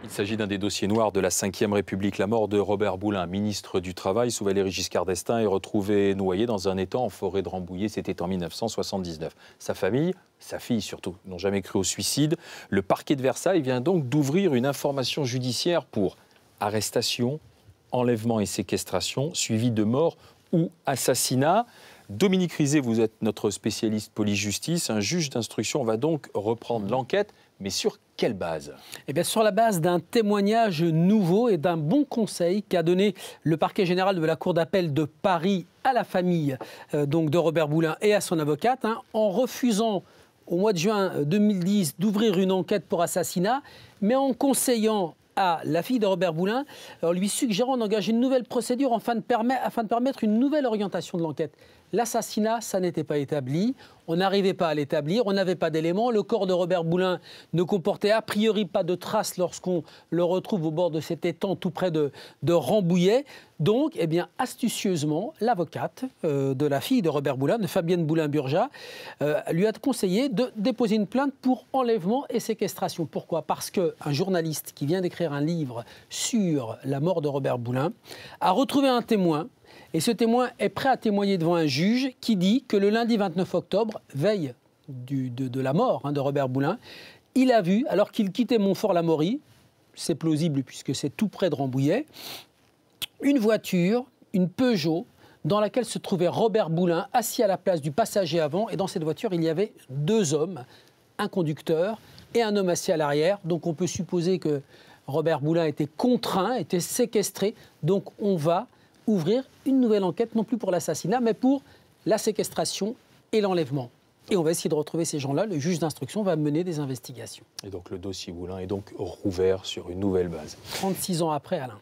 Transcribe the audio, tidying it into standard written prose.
Il s'agit d'un des dossiers noirs de la Ve République. La mort de Robert Boulin, ministre du Travail sous Valéry Giscard d'Estaing, est retrouvé noyé dans un étang en forêt de Rambouillet. C'était en 1979. Sa famille, sa fille surtout, n'ont jamais cru au suicide. Le parquet de Versailles vient donc d'ouvrir une information judiciaire pour arrestation, enlèvement et séquestration, suivi de mort ou assassinat. Dominique Rizet, vous êtes notre spécialiste police-justice. Un juge d'instruction va donc reprendre l'enquête, mais sur quelle base ? Eh bien, sur la base d'un témoignage nouveau et d'un bon conseil qu'a donné le parquet général de la Cour d'appel de Paris à la famille donc de Robert Boulin et à son avocate, en refusant au mois de juin 2010 d'ouvrir une enquête pour assassinat, mais en conseillant à la fille de Robert Boulin, en lui suggérant d'engager une nouvelle procédure afin de permettre une nouvelle orientation de l'enquête. L'assassinat, ça n'était pas établi, on n'arrivait pas à l'établir, on n'avait pas d'éléments. Le corps de Robert Boulin ne comportait a priori pas de traces lorsqu'on le retrouve au bord de cet étang tout près de Rambouillet. Donc, eh bien, astucieusement, l'avocate de la fille de Robert Boulin, de Fabienne Boulin-Burja, lui a conseillé de déposer une plainte pour enlèvement et séquestration. Pourquoi ? Parce qu'un journaliste qui vient d'écrire un livre sur la mort de Robert Boulin a retrouvé un témoin. Et ce témoin est prêt à témoigner devant un juge qui dit que le lundi 29 octobre, veille de la mort de Robert Boulin, il a vu, alors qu'il quittait Montfort-l'Amaury, c'est plausible puisque c'est tout près de Rambouillet, une voiture, une Peugeot, dans laquelle se trouvait Robert Boulin, assis à la place du passager avant. Et dans cette voiture, il y avait deux hommes, un conducteur et un homme assis à l'arrière. Donc on peut supposer que Robert Boulin était contraint, était séquestré. Donc on va ouvrir une nouvelle enquête, non plus pour l'assassinat, mais pour la séquestration et l'enlèvement. Et on va essayer de retrouver ces gens-là. Le juge d'instruction va mener des investigations. Et donc le dossier Boulin est donc rouvert sur une nouvelle base. 36 ans après, Alain.